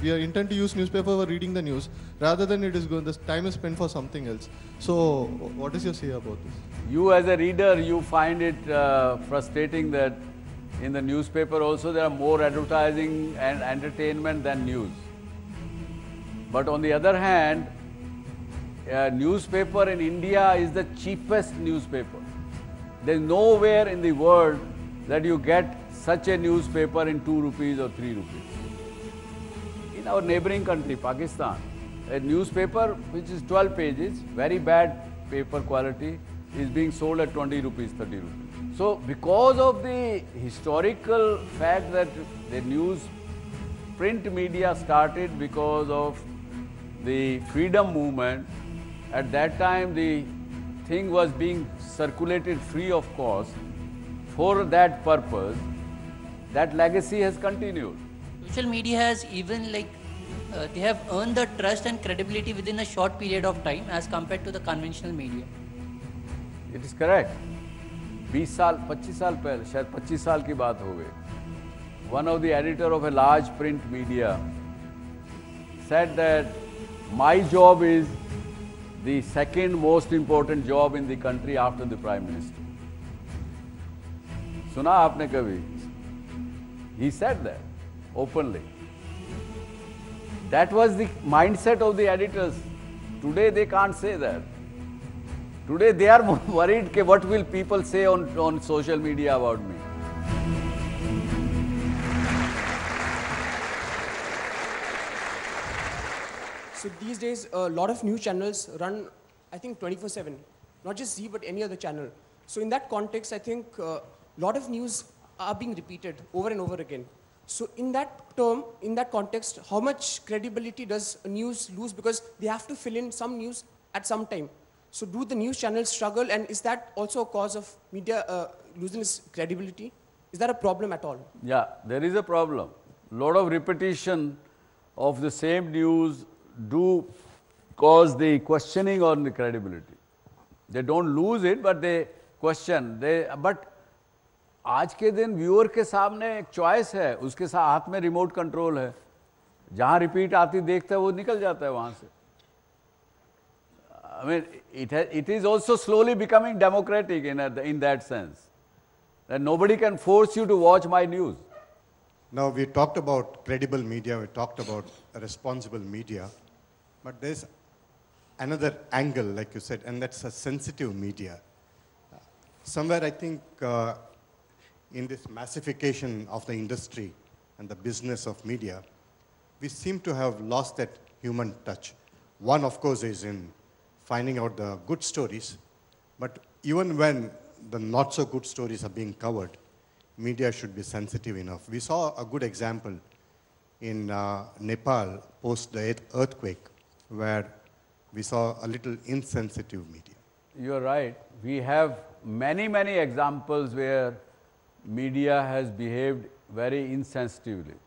we are intent to use newspaper for reading the news, rather than it is going, the time is spent for something else. So what is your say about this? You as a reader, you find it frustrating that in the newspaper also there are more advertising and entertainment than news. But on the other hand, a newspaper in India is the cheapest newspaper. There is nowhere in the world that you get such a newspaper in 2 rupees or 3 rupees. In our neighboring country, Pakistan, a newspaper which is 12 pages, very bad paper quality, is being sold at 20 rupees, 30 rupees. So because of the historical fact that the print media started because of the freedom movement, at that time the thing was being circulated free of cost for that purpose. That legacy has continued. Social media has even they have earned the trust and credibility within a short period of time as compared to the conventional media. It is correct. 20 साल 25 साल पहले, शायद 25 साल की बात हो गई, one of the editor of a large print media said that my job is the second most important job in the country after the Prime Minister. सुना आपने कभी? He said that openly. That was the mindset of the editors. Today they can't say that. Today they are more worried that what will people say on social media about me. So these days, a lot of news channels run, I think, 24/7. Not just Zee, but any other channel. So in that context, I think a lot of news are being repeated over and over again. So in that term, in that context, how much credibility does a news lose? Because they have to fill in some news at some time. So do the news channels struggle, and is that also a cause of media losing its credibility? Is that a problem at all? Yeah, there is a problem. Lot of repetition of the same news do cause the questioning on the credibility. They don't lose it, but they question. But आज के दिन viewer के सामने एक choice है, उसके साथ हाथ में रिमोट कंट्रोल है, जहाँ रिपीट आती देखता है वो निकल जाता है वहाँ से. I mean, it is also slowly becoming democratic in that sense, that nobody can force you to watch my news. Now, we talked about credible media, we talked about responsible media, but there's another angle, like you said, and that's a sensitive media. Somewhere, I think, in this massification of the industry and the business of media, we seem to have lost that human touch. One, of course, is in finding out the good stories, but even when the not so good stories are being covered, media should be sensitive enough. We saw a good example in Nepal post the earthquake, where we saw a little insensitive media. You are right. We have many, many examples where media has behaved very insensitively.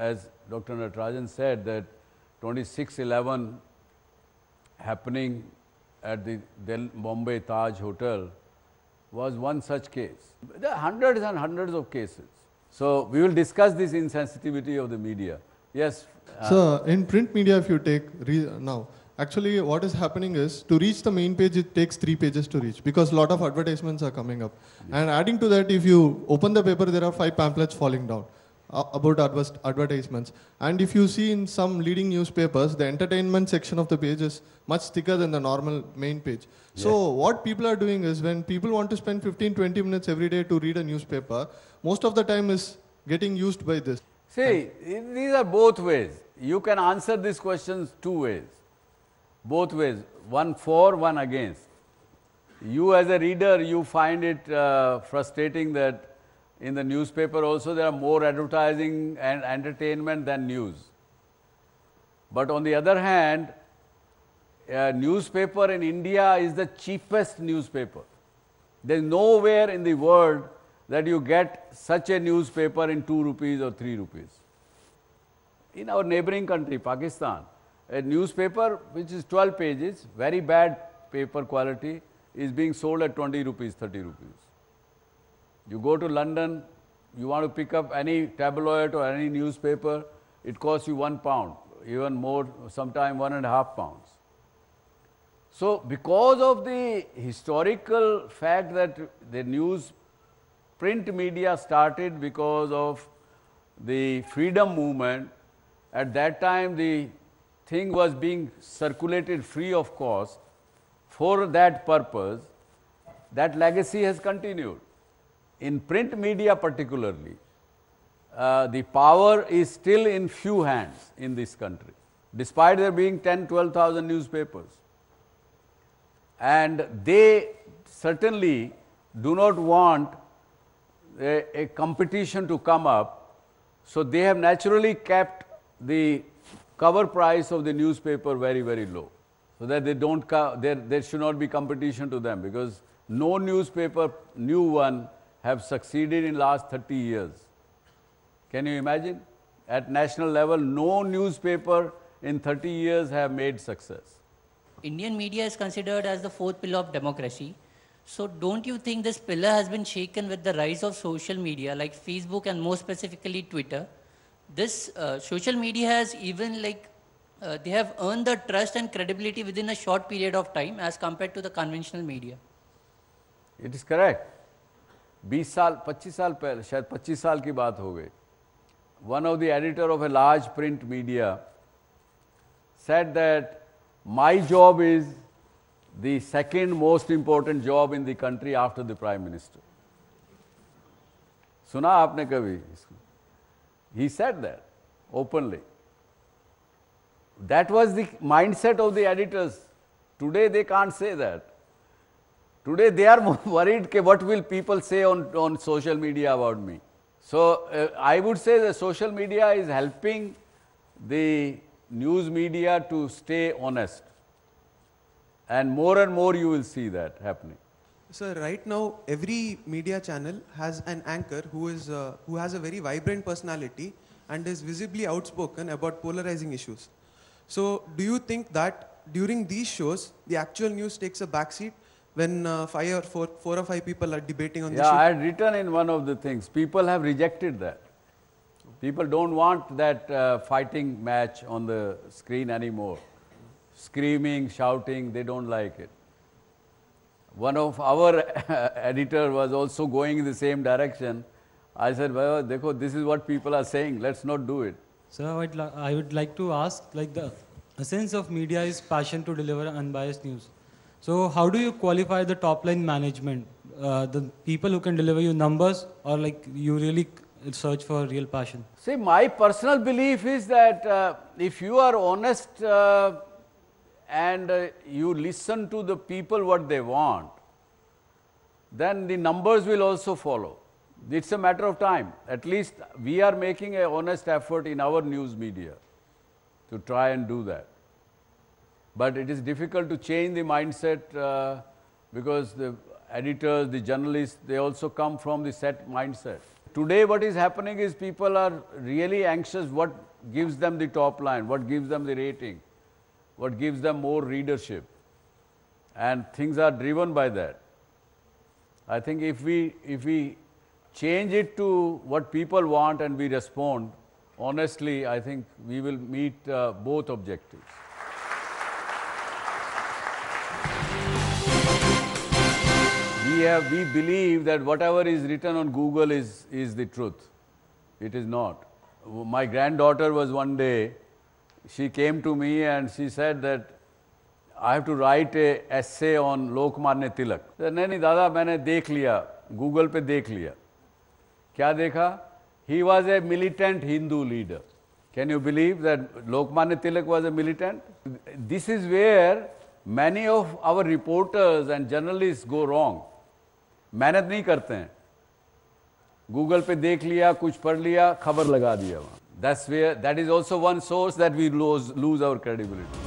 As Dr. Natarajan said, that 26/11 happening at the Bombay Taj Hotel was one such case. There are hundreds and hundreds of cases. So we will discuss this insensitivity of the media. Yes. So in print media, if you take now, actually what is happening is, to reach the main page, it takes 3 pages to reach, because a lot of advertisements are coming up. Yes. And adding to that, if you open the paper, there are 5 pamphlets falling down about advertisements. And if you see in some leading newspapers, the entertainment section of the page is much thicker than the normal main page. Yes. So what people are doing is, when people want to spend 15-20 minutes every day to read a newspaper, most of the time is getting used by this. See, these are both ways. You can answer these questions 2 ways. Both ways, one for, one against. You as a reader, you find it frustrating that in the newspaper also there are more advertising and entertainment than news. But on the other hand, a newspaper in India is the cheapest newspaper. There is nowhere in the world that you get such a newspaper in 2 rupees or 3 rupees. In our neighboring country, Pakistan, a newspaper which is 12 pages, very bad paper quality, is being sold at 20 rupees, 30 rupees. You go to London, you want to pick up any tabloid or any newspaper, it costs you £1, even more, sometimes £1.5. So because of the historical fact that the news print media started because of the freedom movement, at that time the thing was being circulated free of cost for that purpose, that legacy has continued. In print media particularly, the power is still in few hands in this country, despite there being 10,000-12,000 newspapers. And they certainly do not want a competition to come up, so they have naturally kept the cover price of the newspaper very, very low, so that they don't there should not be competition to them, because no newspaper, new one, have succeeded in last 30 years. Can you imagine? At national level, no newspaper in 30 years have made success. Indian media is considered as the fourth pillar of democracy. So don't you think this pillar has been shaken with the rise of social media like Facebook and more specifically Twitter? This social media has even they have earned the trust and credibility within a short period of time as compared to the conventional media. It is correct. 20 साल 25 साल पहले, शायद 25 साल की बात हो गई, one of the editor of a large print media said that my job is the second most important job in the country after the Prime Minister. सुना आपने कभी इसको? He said that openly. That was the mindset of the editors. Today they can't say that. Today they are more worried that what will people say on social media about me. So I would say that social media is helping the news media to stay honest. And more you will see that happening. Sir, right now every media channel has an anchor who has a very vibrant personality and is visibly outspoken about polarizing issues. So do you think that during these shows the actual news takes a backseat when four or five people are debating on the issue? Yeah, I had written in one of the things, people have rejected that. People don't want that fighting match on the screen anymore. Screaming, shouting, they don't like it. One of our editor was also going in the same direction. I said, well, dekho, this is what people are saying, let's not do it. Sir, I would like to ask, the essence of media is passion to deliver unbiased news. So how do you qualify the top line management? The people who can deliver you numbers, or you really search for real passion? See, my personal belief is that if you are honest and you listen to the people what they want, then the numbers will also follow. It's a matter of time. At least we are making an honest effort in our news media to try and do that. But it is difficult to change the mindset because the editors, the journalists, they also come from the set mindset. Today what is happening is people are really anxious what gives them the top line, what gives them the rating, what gives them more readership. And things are driven by that. I think if we change it to what people want and we respond honestly, I think we will meet both objectives. We believe that whatever is written on Google is the truth. It is not. My granddaughter was one day, she came to me and she said that I have to write a essay on Lokmanya Tilak. नहीं दादा मैंने देख लिया, Google पे देख लिया. क्या देखा? He was a militant Hindu leader. Can you believe that Lokmanya Tilak was a militant? This is where many of our reporters and journalists go wrong. मेहनत नहीं करते हैं. Google पे देख लिया, कुछ पढ़ लिया, खबर लगा दिया वहाँ. That is also one source that we lose our credibility.